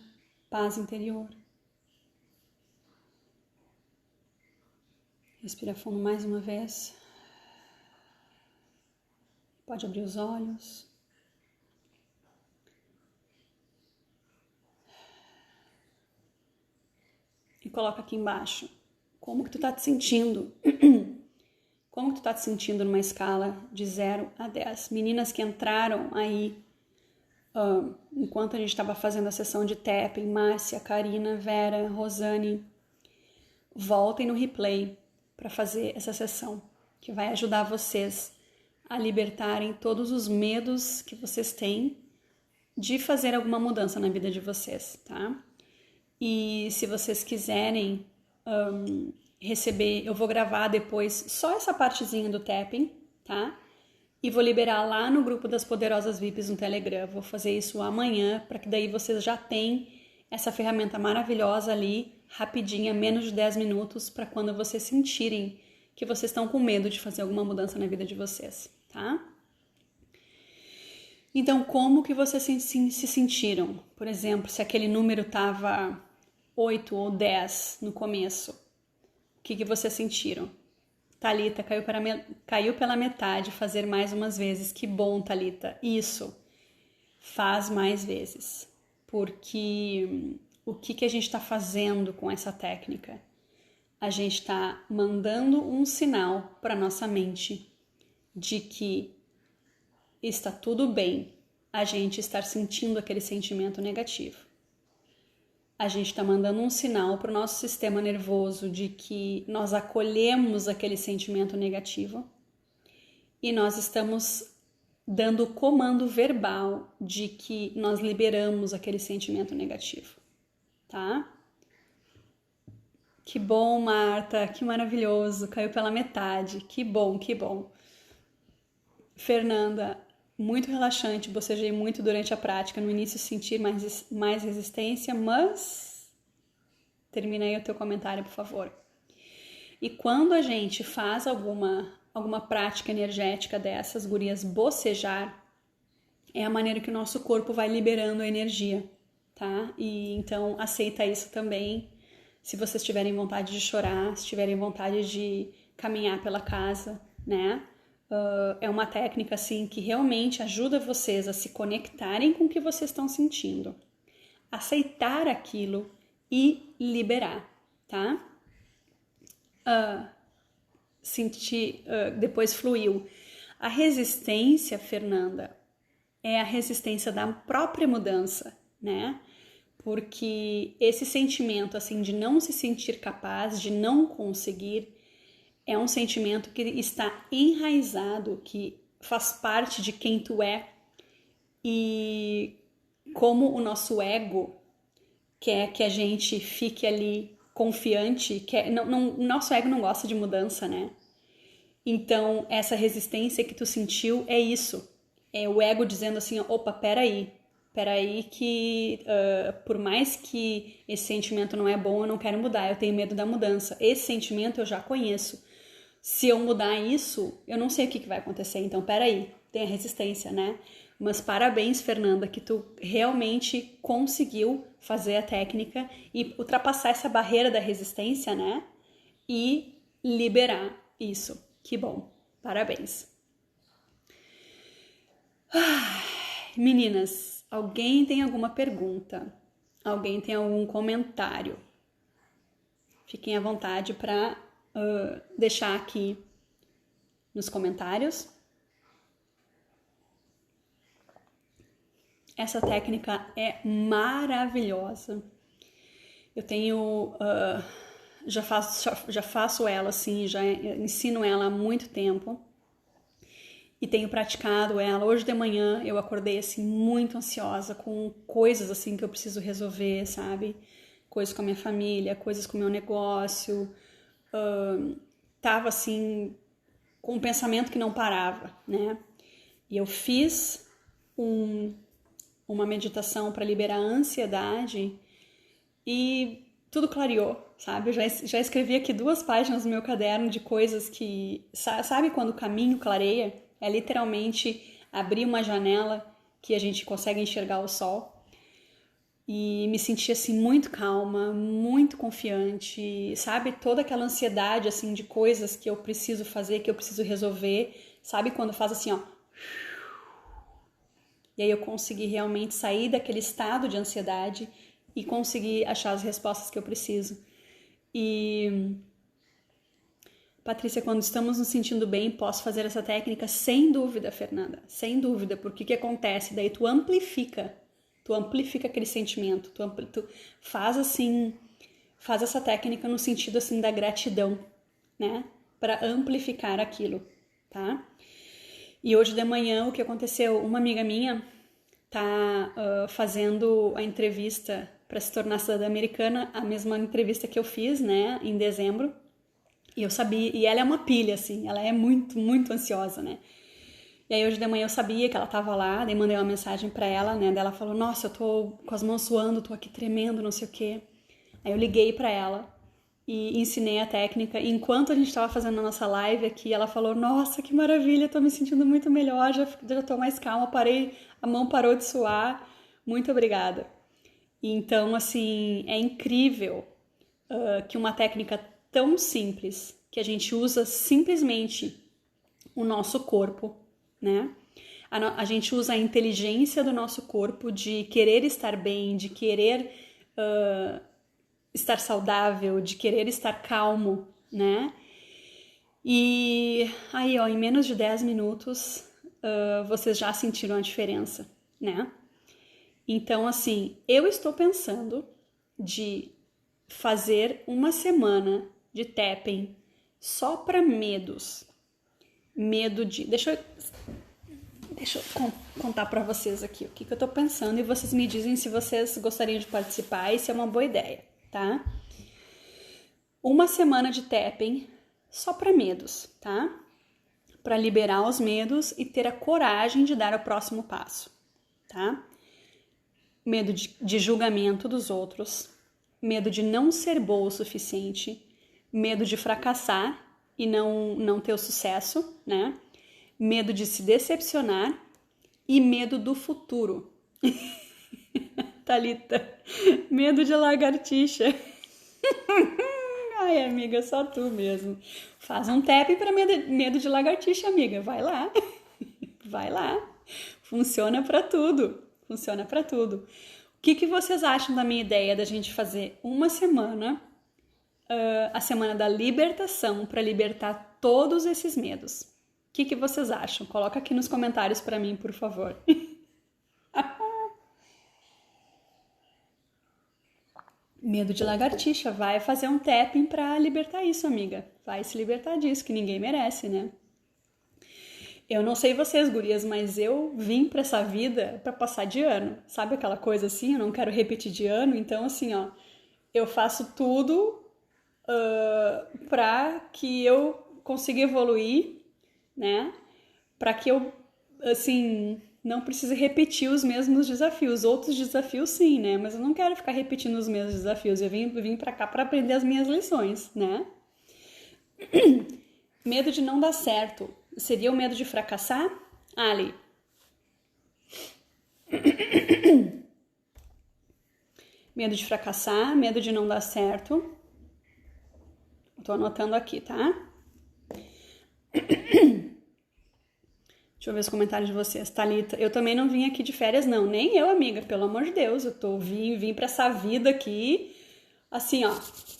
paz interior. Respira fundo mais uma vez. Pode abrir os olhos. E coloca aqui embaixo. Como que tu tá te sentindo? Como que tu tá te sentindo numa escala de 0 a 10? Meninas que entraram aí enquanto a gente estava fazendo a sessão de tapping, Márcia, Karina, Vera, Rosane, voltem no replay para fazer essa sessão, que vai ajudar vocês a libertarem todos os medos que vocês têm de fazer alguma mudança na vida de vocês, tá? E se vocês quiserem receber, eu vou gravar depois só essa partezinha do tapping, tá? E vou liberar lá no grupo das Poderosas VIPs no Telegram. Vou fazer isso amanhã, para que daí vocês já tenham essa ferramenta maravilhosa ali, rapidinha, menos de 10 minutos, para quando vocês sentirem que vocês estão com medo de fazer alguma mudança na vida de vocês, tá? Então, como que vocês se sentiram? Por exemplo, se aquele número estava 8 ou 10 no começo, o que vocês sentiram? Thalita, caiu pela metade, fazer mais umas vezes. Que bom, Thalita. Isso, faz mais vezes. Porque o que a gente está fazendo com essa técnica? A gente está mandando um sinal para nossa mente de que está tudo bem a gente estar sentindo aquele sentimento negativo. A gente está mandando um sinal para o nosso sistema nervoso de que nós acolhemos aquele sentimento negativo e nós estamos dando o comando verbal de que nós liberamos aquele sentimento negativo, tá? Que bom, Marta, que maravilhoso, caiu pela metade, que bom, que bom. Fernanda, muito relaxante, bocejei muito durante a prática. No início senti mais resistência, mas... Termina aí o teu comentário, por favor. E quando a gente faz alguma prática energética dessas, gurias, bocejar, é a maneira que o nosso corpo vai liberando a energia, tá? E então aceita isso também. Se vocês tiverem vontade de chorar, se tiverem vontade de caminhar pela casa, né? É uma técnica assim que realmente ajuda vocês a se conectarem com o que vocês estão sentindo, aceitar aquilo e liberar, tá? Depois fluiu. A resistência, Fernanda, é a resistência da própria mudança, né? Porque esse sentimento assim de não se sentir capaz, de não conseguir, é um sentimento que está enraizado, que faz parte de quem tu é. E como o nosso ego quer que a gente fique ali confiante, o nosso ego não gosta de mudança, né? Então, essa resistência que tu sentiu é isso. É o ego dizendo assim, opa, peraí que por mais que esse sentimento não é bom, eu não quero mudar, eu tenho medo da mudança. Esse sentimento eu já conheço. Se eu mudar isso, eu não sei o que vai acontecer. Então, peraí, tem a resistência, né? Mas parabéns, Fernanda, que tu realmente conseguiu fazer a técnica e ultrapassar essa barreira da resistência, né? E liberar isso. Que bom. Parabéns. Meninas, alguém tem alguma pergunta? Alguém tem algum comentário? Fiquem à vontade para deixar aqui nos comentários. Essa técnica é maravilhosa. Eu tenho, já faço ela assim, já ensino ela há muito tempo. e tenho praticado ela. Hoje de manhã eu acordei assim muito ansiosa com coisas assim que eu preciso resolver, sabe? Coisas com a minha família, coisas com o meu negócio. Tava assim com um pensamento que não parava, né? E eu fiz uma meditação para liberar a ansiedade e tudo clareou, sabe? Eu já escrevi aqui 2 páginas no meu caderno de coisas que... Sabe quando o caminho clareia? É literalmente abrir uma janela que a gente consegue enxergar o sol. E me senti assim muito calma, muito confiante, sabe? Toda aquela ansiedade assim de coisas que eu preciso fazer, que eu preciso resolver, sabe? Quando faz assim, ó. E aí eu consegui realmente sair daquele estado de ansiedade e conseguir achar as respostas que eu preciso. E Patrícia, quando estamos nos sentindo bem, posso fazer essa técnica? Sem dúvida, Fernanda, sem dúvida, porque o que acontece? Daí tu amplifica aquele sentimento, tu faz assim, faz essa técnica no sentido assim da gratidão, né? Para amplificar aquilo, tá? E hoje de manhã o que aconteceu? Uma amiga minha tá fazendo a entrevista para se tornar cidadã americana, a mesma entrevista que eu fiz, né, em dezembro. E eu sabia, e ela é uma pilha, assim, ela é muito, muito ansiosa, né? E aí hoje de manhã eu sabia que ela tava lá, daí mandei uma mensagem pra ela, né? Daí ela falou, nossa, eu tô com as mãos suando, tô aqui tremendo, não sei o quê. Aí eu liguei pra ela e ensinei a técnica. E enquanto a gente tava fazendo a nossa live aqui, ela falou, nossa, que maravilha, tô me sentindo muito melhor, já tô mais calma, a mão parou de suar, muito obrigada. E então, assim, é incrível que uma técnica tão simples, que a gente usa simplesmente o nosso corpo, né? A gente usa a inteligência do nosso corpo de querer estar bem, de querer estar saudável, de querer estar calmo, né? E aí, ó, em menos de 10 minutos, vocês já sentiram a diferença, né? Então, assim, eu estou pensando de fazer uma semana de tapping só para medos. Medo de... Deixa eu contar para vocês aqui o que eu tô pensando e vocês me dizem se vocês gostariam de participar e se é uma boa ideia, tá? Uma semana de tapping só para medos, tá? Para liberar os medos e ter a coragem de dar o próximo passo, tá? Medo de julgamento dos outros, medo de não ser boa o suficiente, medo de fracassar e não ter o sucesso, né? Medo de se decepcionar e medo do futuro. Thalita, medo de lagartixa. Ai, amiga, só tu mesmo. Faz um tap para medo de lagartixa, amiga. Vai lá. Vai lá. Funciona para tudo. Funciona para tudo. O que vocês acham da minha ideia da gente fazer uma semana, a semana da libertação, para libertar todos esses medos? O que vocês acham? Coloca aqui nos comentários para mim, por favor. Medo de lagartixa. Vai fazer um tapping para libertar isso, amiga. Vai se libertar disso, que ninguém merece, né? Eu não sei vocês, gurias, mas eu vim pra essa vida pra passar de ano. Sabe aquela coisa assim? Eu não quero repetir de ano. Então, assim, ó, eu faço tudo pra que eu consiga evoluir, né? Pra que eu, assim, não precise repetir os mesmos desafios. Outros desafios, sim, né? Mas eu não quero ficar repetindo os mesmos desafios. Eu vim pra cá pra aprender as minhas lições, né? Medo de não dar certo. Seria o medo de fracassar? Ali. Medo de fracassar, medo de não dar certo. Tô anotando aqui, tá? Deixa eu ver os comentários de vocês. Thalita, eu também não vim aqui de férias, não. Nem eu, amiga, pelo amor de Deus. Vim pra essa vida aqui. Assim, ó.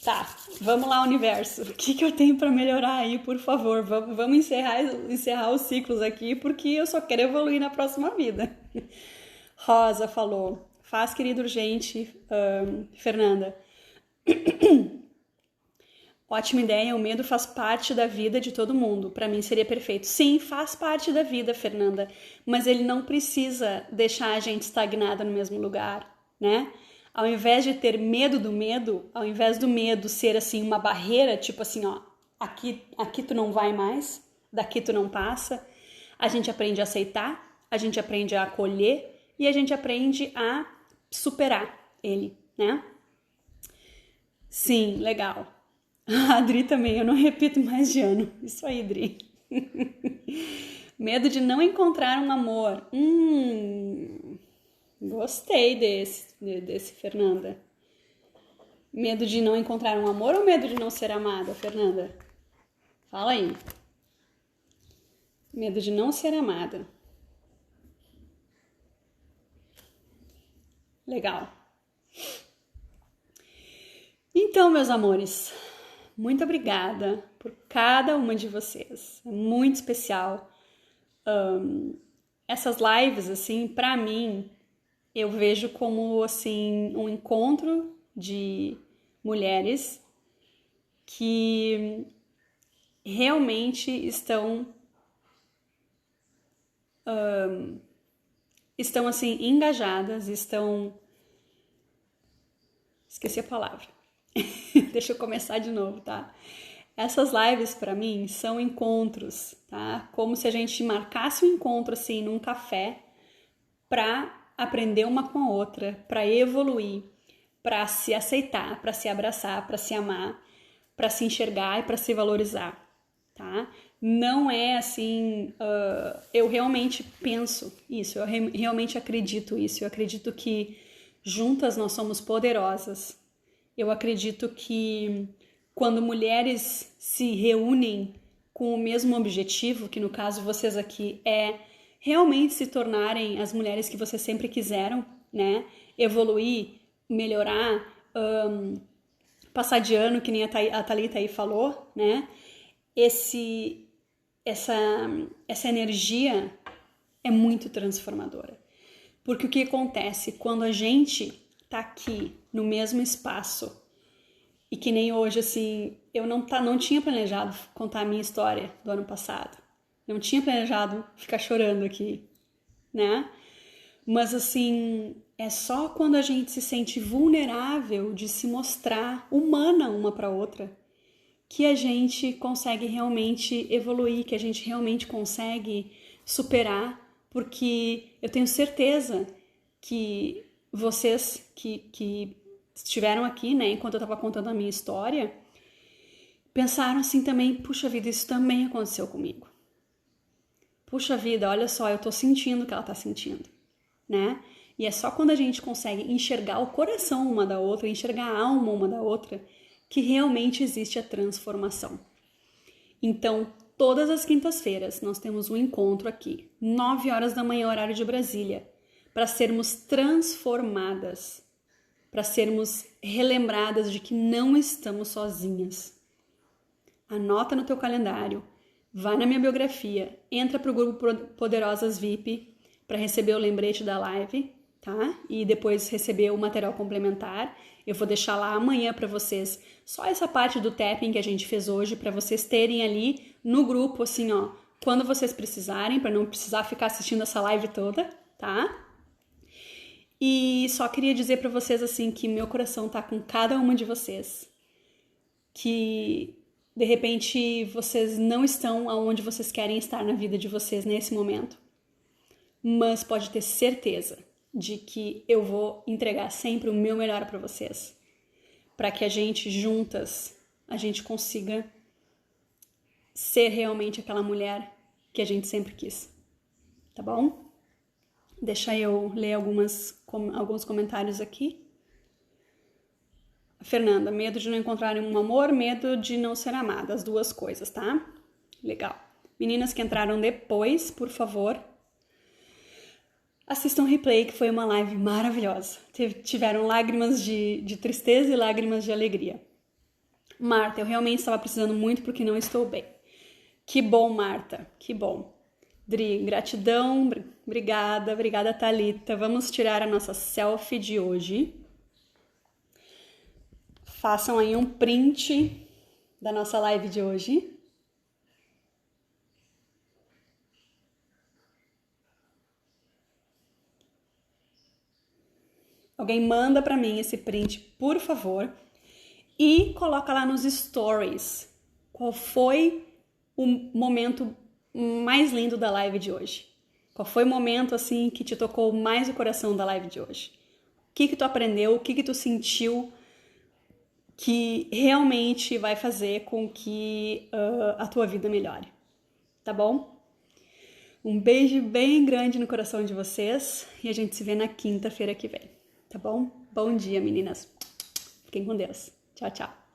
Tá, vamos lá, universo. O que eu tenho pra melhorar aí, por favor? Vamos encerrar os ciclos aqui, porque eu só quero evoluir na próxima vida. Rosa falou. Faz, querido, urgente, Fernanda. Ótima ideia, o medo faz parte da vida de todo mundo. Para mim seria perfeito. Sim, faz parte da vida, Fernanda, mas ele não precisa deixar a gente estagnada no mesmo lugar, né? Ao invés de ter medo do medo, ao invés do medo ser assim uma barreira, tipo assim, ó, aqui tu não vai mais, daqui tu não passa, a gente aprende a aceitar, a gente aprende a acolher e a gente aprende a superar ele, né? Sim, legal. A Dri também, eu não repito mais de ano. Isso aí, Dri. Medo de não encontrar um amor. Gostei desse, Fernanda. Medo de não encontrar um amor ou medo de não ser amada, Fernanda? Fala aí. Medo de não ser amada. Legal. Então, meus amores, muito obrigada por cada uma de vocês. É muito especial. Essas lives, assim, pra mim, eu vejo como, assim, um encontro de mulheres que realmente estão assim, engajadas, esqueci a palavra. Deixa eu começar de novo, tá? Essas lives para mim são encontros, tá? Como se a gente marcasse um encontro assim num café para aprender uma com a outra, para evoluir, para se aceitar, para se abraçar, para se amar, para se enxergar e para se valorizar, tá? Não é assim, eu realmente penso isso, eu realmente acredito isso, eu acredito que juntas nós somos poderosas. Eu acredito que quando mulheres se reúnem com o mesmo objetivo, que no caso vocês aqui é realmente se tornarem as mulheres que vocês sempre quiseram, né? Evoluir, melhorar, passar de ano, que nem a Thalita aí falou, né? Essa energia é muito transformadora. Porque o que acontece quando a gente tá aqui no mesmo espaço e que nem hoje, assim, eu não tinha planejado contar a minha história do ano passado. Não tinha planejado ficar chorando aqui, né? Mas, assim, é só quando a gente se sente vulnerável de se mostrar humana uma para outra que a gente consegue realmente evoluir, que a gente realmente consegue superar, porque eu tenho certeza que vocês que estiveram aqui, né, enquanto eu estava contando a minha história, pensaram assim também, puxa vida, isso também aconteceu comigo. Puxa vida, olha só, eu tô sentindo o que ela tá sentindo, né? E é só quando a gente consegue enxergar o coração uma da outra, enxergar a alma uma da outra, que realmente existe a transformação. Então, todas as quintas-feiras nós temos um encontro aqui, 9 horas da manhã, horário de Brasília, para sermos transformadas, para sermos relembradas de que não estamos sozinhas. Anota no teu calendário, vai na minha biografia, entra pro grupo Poderosas VIP para receber o lembrete da live, tá? E depois receber o material complementar. Eu vou deixar lá amanhã para vocês só essa parte do tapping que a gente fez hoje, para vocês terem ali no grupo, assim, ó, quando vocês precisarem, para não precisar ficar assistindo essa live toda, tá? E só queria dizer para vocês, assim, que meu coração tá com cada uma de vocês. Que, de repente, vocês não estão aonde vocês querem estar na vida de vocês nesse momento. Mas pode ter certeza de que eu vou entregar sempre o meu melhor para vocês, para que a gente juntas, a gente consiga ser realmente aquela mulher que a gente sempre quis, tá bom? Deixa eu ler alguns comentários aqui. Fernanda, medo de não encontrar um amor, medo de não ser amada, as duas coisas, tá? Legal. Meninas que entraram depois, por favor, assistam o replay, que foi uma live maravilhosa. Tiveram lágrimas de tristeza e lágrimas de alegria. Marta, eu realmente estava precisando muito porque não estou bem. Que bom, Marta, que bom. Dri, gratidão, obrigada, Thalita. Vamos tirar a nossa selfie de hoje. Façam aí um print da nossa live de hoje. Alguém manda para mim esse print, por favor, e coloca lá nos stories qual foi o momento mais lindo da live de hoje. Qual foi o momento assim que te tocou mais o coração da live de hoje? O que tu aprendeu? O que tu sentiu que realmente vai fazer com que a tua vida melhore? Tá bom? Um beijo bem grande no coração de vocês e a gente se vê na quinta-feira que vem. Tá bom? Bom dia, meninas. Fiquem com Deus. Tchau, tchau.